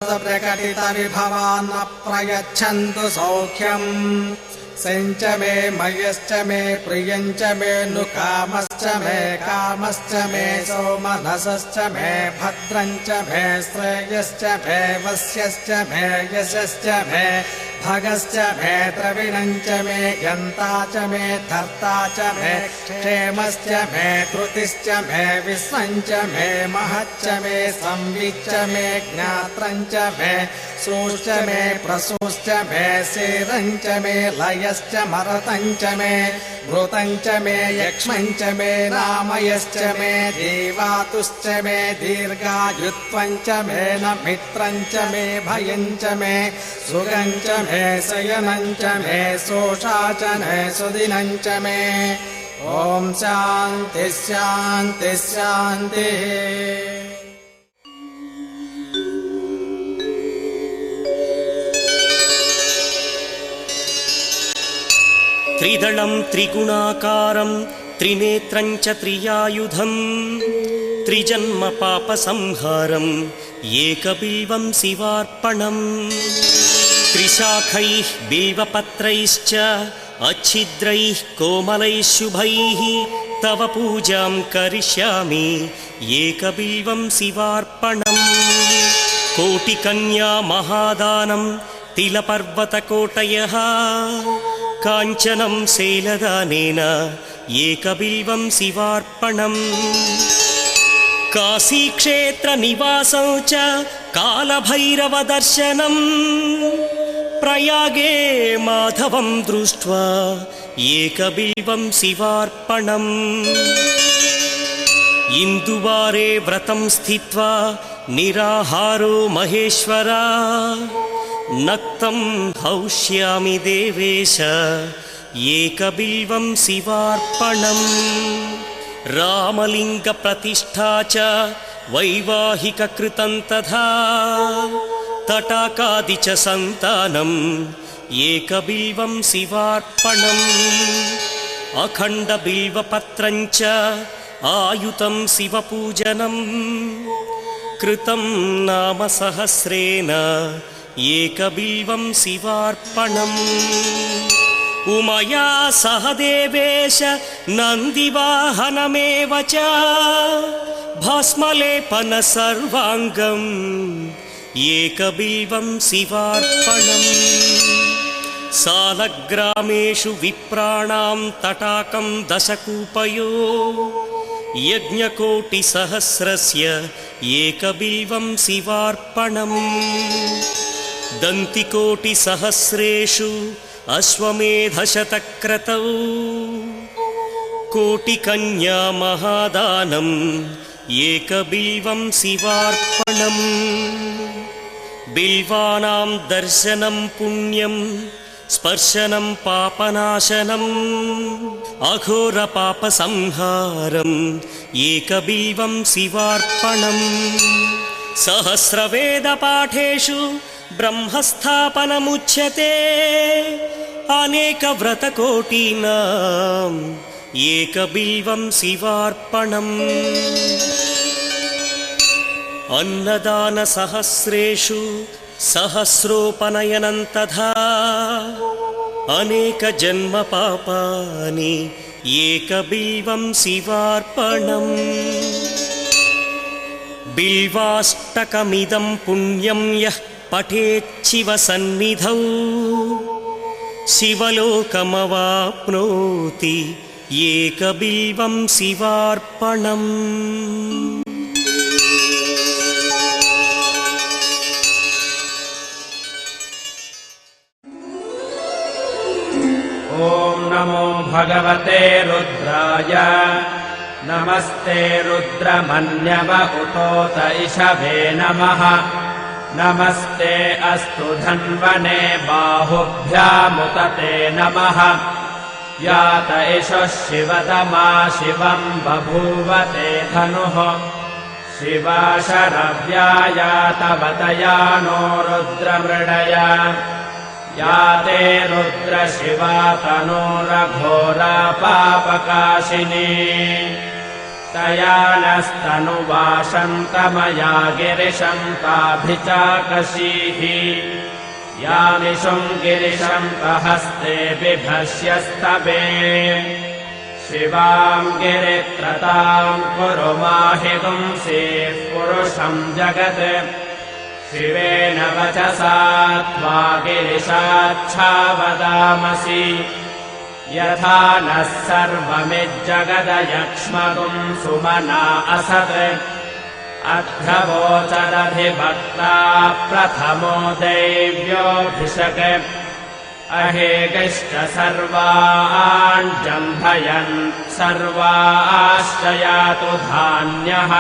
प्रकटितविभवान् प्रयच्छन्तु सौख्यम् सेञ्च मे मयश्च मे प्रियञ्च मे नु कामश्च मे सोमनसश्च मे भद्रञ्च मे श्रेयश्च मे वस्यश्च मे यशश्च मे भगश्च मे द्रविणञ्च मे गन्ता च मे धर्ता च मे क्षेमश्च मे कृतिश्च मे विश्वञ्च मे महच्च मे संविच्च मे ज्ञात्रञ्च मे सूश्च मे प्रसूश्च मे शेरञ्च मे लयश्च मरतञ्च मे भृतञ्च मे यक्ष्मञ्च मे नामयश्च मे देवातुश्च मे दीर्घायुत्वञ्च मे न मित्रञ्च मे भयञ्च मे सुगञ्च मे शयनञ्च मे सोषा च मे सुदिनञ्च मे ॐ शान्ति शान्ति शान्तिः। त्रिदलं त्रिगुणाकारं त्रिनेत्रं च त्रियायुधं त्रिजन्म पापसंहारम् एकबिल्वं शिवार्पणम् त्रिशाखैः बिल्वपत्रैश्च अच्छिद्रैः कोमलैः शुभैः तव पूजां करिष्यामि एकबिल्वं शिवार्पणम् कोटिकन्या महादानं तिलपर्वतकोटयः काञ्चनं शैलदानेन एकबिल्वं शिवार्पणम् काशीक्षेत्रनिवासं च कालभैरवदर्शनम् प्रयागे माधवं दृष्ट्वा एकबिल्वं शिवार्पणम् इन्दुवारे व्रतं स्थित्वा निराहारो महेश्वरा नक्तं हौष्यामि देवेश एकबिल्वं शिवार्पणम् रामलिङ्गप्रतिष्ठा च वैवाहिककृतं तथा तटाकादि च सन्तानम् एकबिल्वं शिवार्पणम् अखण्डबिल्वपत्रं च आयुतं शिवपूजनम् कृतं नाम सहस्रेण एकबिल्वं शिवार्पणम् उमया सह देवेश नन्दिवाहनमेव च भस्मलेपन सर्वाङ्गम् एकबिल्वं शिवार्पणम् सालग्रामेषु विप्राणां तटाकं दशकूपयो यज्ञकोटिसहस्रस्य एकबिल्वं शिवार्पणम् दन्तिकोटिसहस्रेषु अश्वमेधशतक्रतौ कोटिकन्या महादानम् एकबिल्वं शिवार्पणम् बिल्वानां दर्शनं पुण्यं स्पर्शनं पापनाशनम् अघोरपापसंहारम् एकबिल्वं शिवार्पणम् सहस्रवेदपाठेषु ब्रह्मस्थापनमुच्यते अनेकव्रतकोटीनाम् एकबिल्वं शिवार्पणम् अन्नदानसहस्रेषु सहस्रोपनयनं तथा अनेकजन्मपापानि एकबिल्वं शिवार्पणम् बिल्वाष्टकमिदं पुण्यं यः पठेच्छिवसन्निधौ शिवलोकमवाप्नोति एकबिल्वं शिवार्पणम्। ॐ नमो भगवते रुद्राय नमस्ते रुद्रमन्यव उतोत इषवे नमः नमस्ते अस्तु धन्वने बाहुभ्यामुतते नमः यात इषः शिवतमा शिवं बभूवते धनुः शिवा शरव्यायातवतयानो रुद्रमृडय याते रुद्रशिवा तनोरघोरा पापकाशिनी तया नस्तनुवाशन्तमया गिरिशं ताभिचाकशीः यामिषुं गिरिशं प्रहस्ते बिभस्यस्तवे शिवां गिरित्रतां कुरु माहिगुंसीः पुरुषं जगत् शिवेन वचसा त्वा गिरिशाच्छावदामसि यथा नः सर्वमिज्जगदयक्ष्मगुं सुमना असत् अध्रवोचदधिभक्ता प्रथमो दैव्योऽभिषक् अहेगिश्च सर्वान् जम्भयन् सर्वाश्च यातु धान्यः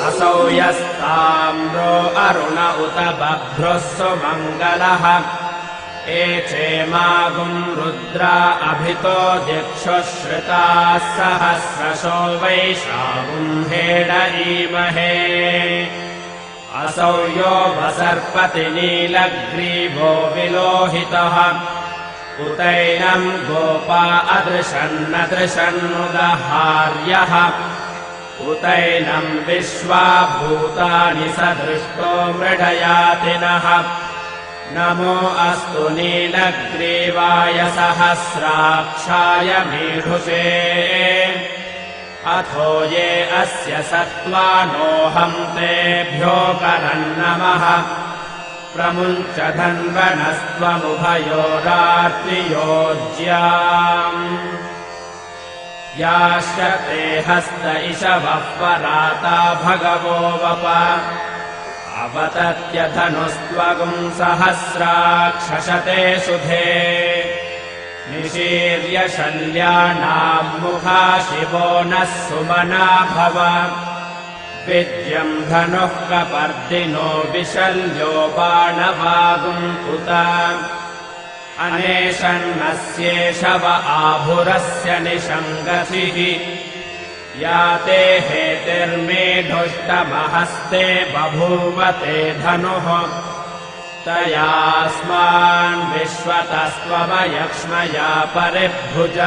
असौ यस्ताम्रो अरुण उत बभ्रुः सुमङ्गलः एचेमागुं रुद्रा अभितो दिक्षुश्रिताः सहस्रशो वैशागुं हेडईमहे असौ यो वसर्पति नीलग्रीवो विलोहितः उतैनं गोपा अदृशन्नदृशन्नुदहार्यः उतैनं विश्वा भूतानि सदृष्टो मृडयातिनः नमो अस्तु नीलग्रीवाय सहस्राक्षाय मीढुषे अथो ये अस्य सत्त्वानोऽहं तेभ्यो करन्नमः प्रमुञ्च धन्वनस्त्वमुभयोरात्रियोज्याम् याश्च ते हस्त इषवः पराता भगवो वप अवतत्यधनुस्त्वगुं सहस्राक्षशते सुधे निशीर्य शल्यानां मुखा शिवो नः सुमना भव विद्यं धनुः कपर्दिनो विशल्यो बाणवागुं उत अनेशन्नस्येषव आभुरस्य निषङ्गतिः या ते हेतिर्मेढुष्टमहस्ते बभूवते धनुः तयास्मान् विश्वतस्त्वमयक्ष्मया परिभुज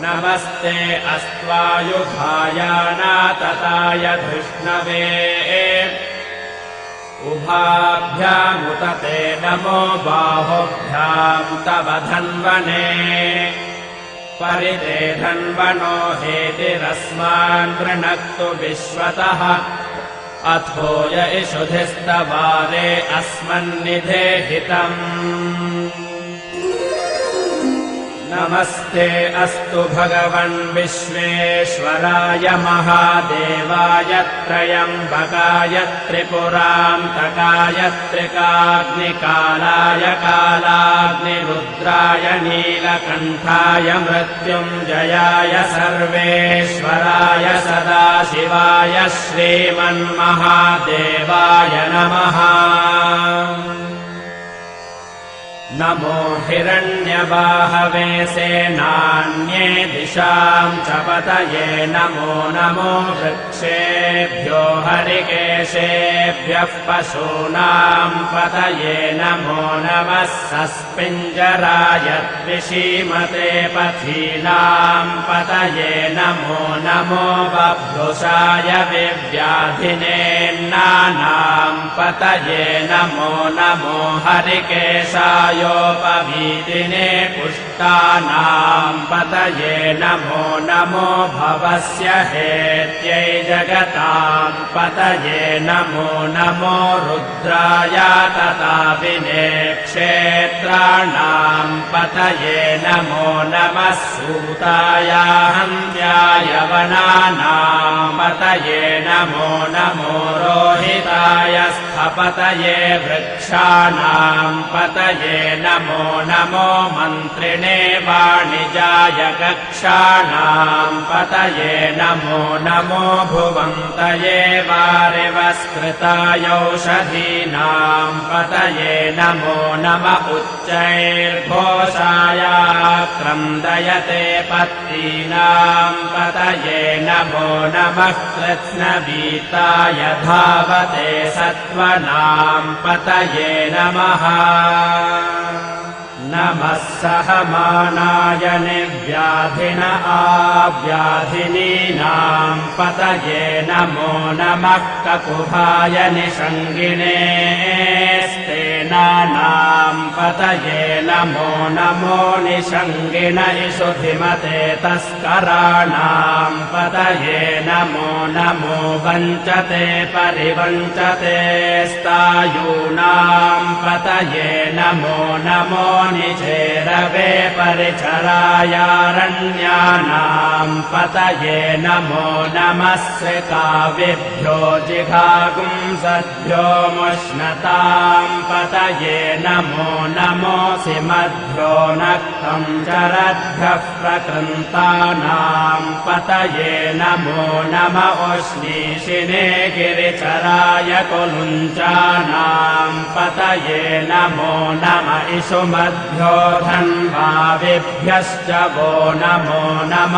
नमस्ते अस्त्वायुधायानातताय धृष्णवे उभाभ्यामुत ते नमो बाहुभ्यां तव धन्वने परिते धन्वनो हेतिरस्मान् वृणक्तु विश्वतः अथो य इषुधिस्तवारे अस्मन्निधेहितम् नमस्ते अस्तु भगवन् विश्वेश्वराय महादेवाय त्रयम्बकाय त्रिपुरान्तकाय त्रिकाग्निकालाय कालाग्निरुद्राय नीलकण्ठाय मृत्युञ्जयाय सर्वेश्वराय सदाशिवाय श्रीमन्महादेवाय नमः नमो हिरण्यबाहवे सेनान्ये दिशां च पतये नमो नमो वृक्षेभ्यो हरिकेशेभ्यः पशूनां पतये नमो नमः सस्पिञ्जराय द्विषीमते पथीनां पतये नमो नमो बभ्रुषाय विव्याधिनेन्नानां पतये नमो नमो हरिकेशायोपवीतिने पुष्टानां पतये नमो नमो भवस्य हेत्यै जगतां पतये नमो नमो रुद्राय तताविने क्षेत्राणां पतये नमो नमः सूताय हन्त्याय वनानां पतये नमो नमो रोहिताय स्थपतये वृक्षाणां पतये नमो नमो मन्त्रिणे वाणिजाय कक्षाणां पतये नमो नमो भुवन्तये वारिवस्कृतायौषधीनां पतये नमो नम उच्चैर्घोषाय क्रन्दयते पत्नीनां पतये नमो नमः कृत्स्नवीताय धावते सत्त्वनां पतये नमः नमः सहमानाय निर्व्याधिन आव्याधिनीनां पतये नमो नमः ककुभाय निषङ्गिने स्तेनानां पतये नमो नमो निषङ्गिन इषुधिमते तस्कराणां पतये नमो नमो वञ्चते परिवञ्चते स्तायूनां पतये नमो नमो निचेरवे परिचरायारण्यानां पतये नमो नमः श्रिकाविभ्यो जिघागुंसभ्यो मुष्णतां पतये नमो नमोऽसि मध्यो नक्तं चरद्भ्यः प्रकृन्तानां पतये नमो नम उष्णीषिणे गिरिचराय कुलुञ्चानां पतये नमो नम इषुमध्यो धन्वाविभ्यश्च वो नमो नम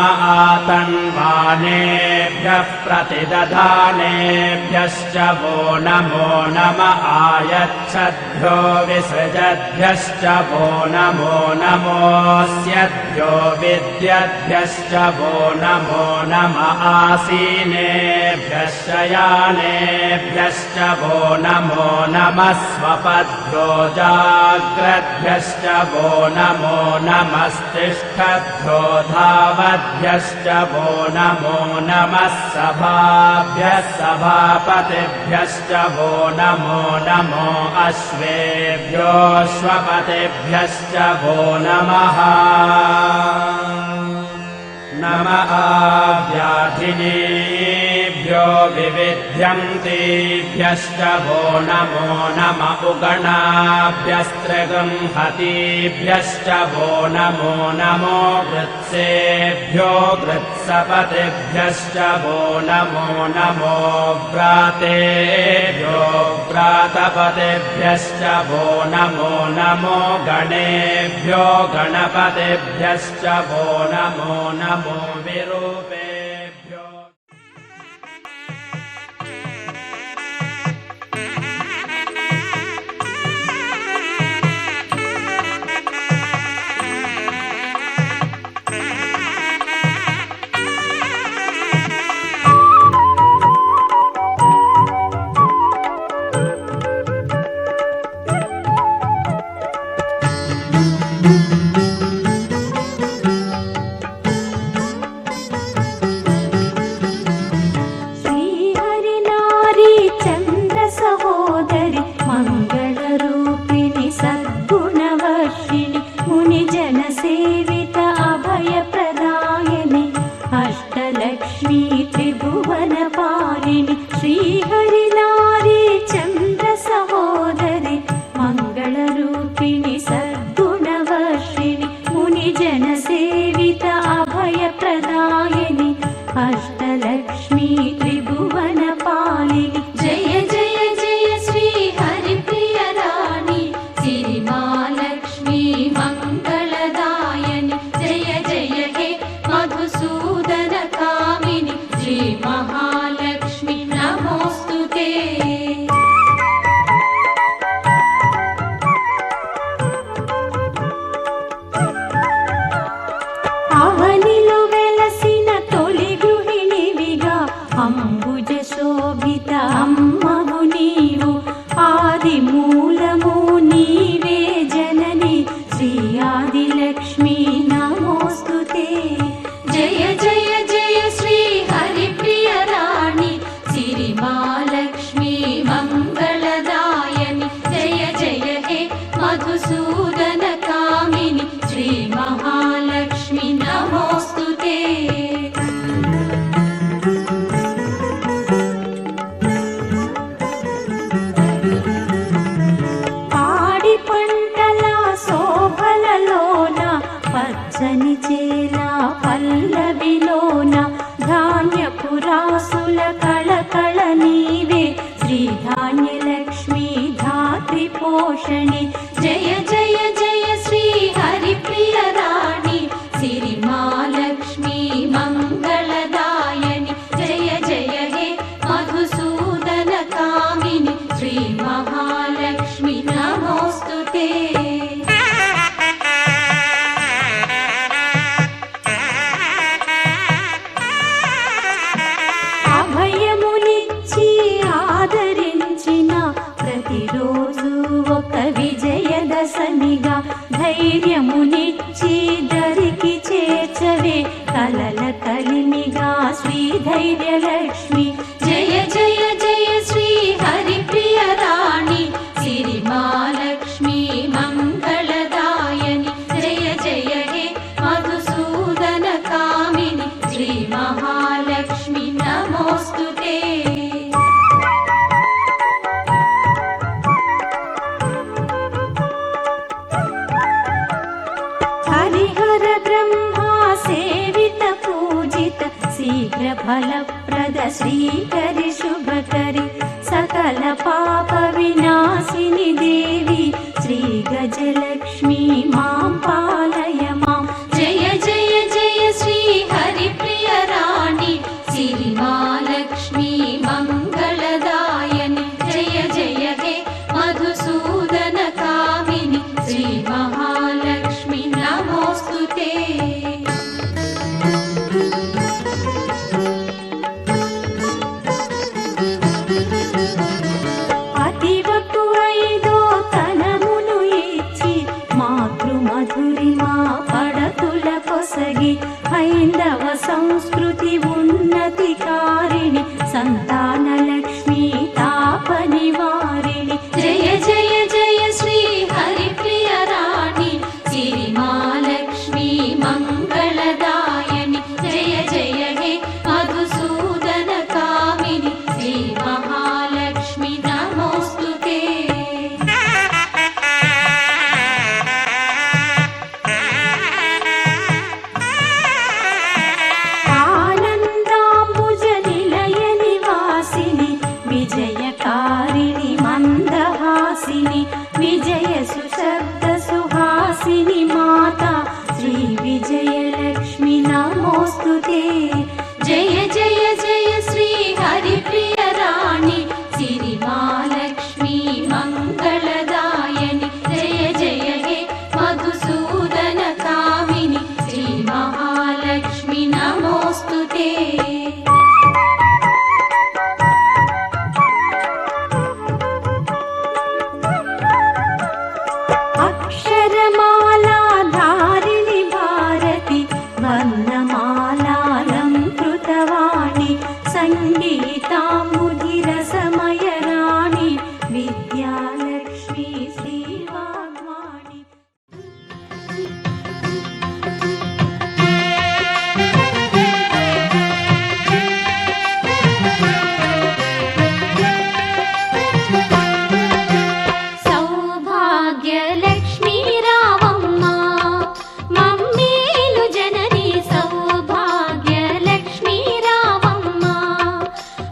आतन्वानेभ्यः प्रतिदधानेभ्यश्च वो नमो नम आयच्छद्भ्यो विसृजद्भ्यश्च वो नमो नमोऽस्यद्भ्यो विद्यद्भ्यश्च वो नमो नम आसीनेभ्यः शयानेभ्यश्च वो नमो नमः स्वपद्भ्यो जाग्रद्भ्यश्च वो नमो नमस्तिष्ठद्भ्यो धावद्भ्यश्च वो नमो नमः सभाभ्यः सभापतिभ्यश्च वो नमो नमो अश्वेभ्योऽश्वपतिभ्यश्च वो नमः नम आव्याधिनेभ्यो विविध्यन्तेभ्यश्च वो नमो नम उगणाभ्यस्त्रिगंहतीभ्यश्च वो नमो नमो गृत्सेभ्यो गृत्सपतिभ्यश्च वो नमो नमो व्रातेभ्यो व्रातपतिभ्यश्च वो नमो नमो गणेभ्यो गणपतिभ्यश्च वो नमो नमो विरूपेभ्यो श्री महालक्ष्मी नमोस्तुते। धैर्यलक्ष्मी जय जय जय श्री हरिप्रिय राणि सिरिमालक्ष्मी मङ्गलदायिनि जय जय हे मधुसूदन कामिनि श्री महालक्ष्मी नमोस्तुते। हरिहर ब्रह्मा सेवित पूजित शीघ्र फलप्रद श्रीकरि शुभकरि सकल पाप विनाशिनि देवी श्री गजलक्ष्मी मां पालय मां जय जय जय श्री हरिप्रिय राणि सिरिमालक्ष्मी मङ्गलदायिनि जय जय हे मधुसूदन कामिनि श्री महालक्ष्मी नमोस्तुते। హైందవ సంస్కృతి ఉన్నతికారిణి సంతానలక్ష్మి తాప నివారిణి జయ జయ జయ శ్రీ హరిప్రియ రాణి సిరిమాలక్ష్మి మంగళదాయని జయ జయ హే మధుసూదన కామిని శ్రీ మహాలక్ష్మి నమోస్తుతే। विजयकारिणि मन्दहासिनि विजय सुशब्द सुहासिनि माता श्री विजयलक्ष्मी नमोस्तुते। जय जय जय श्री हरिप्रिय राणि सिरिमालक्ष्मी मङ्गलदायिनि जय जय हे मधुसूदन कामिनि श्री महालक्ष्मी नमोस्तुते। वर्णमालालङ्कृतवाणि सङ्गीताम्बुधिरसमय राणि विद्यालक्ष्मी श्रीवाग्वाणि। सौभाग्यलक्ष्मी रामम्मा मम्मेलु जननी सौभाग्यलक्ष्मी रामम्मा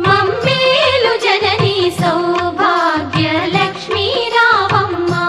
मम्मेलु जननी सौभाग्यलक्ष्मी रामम्मा।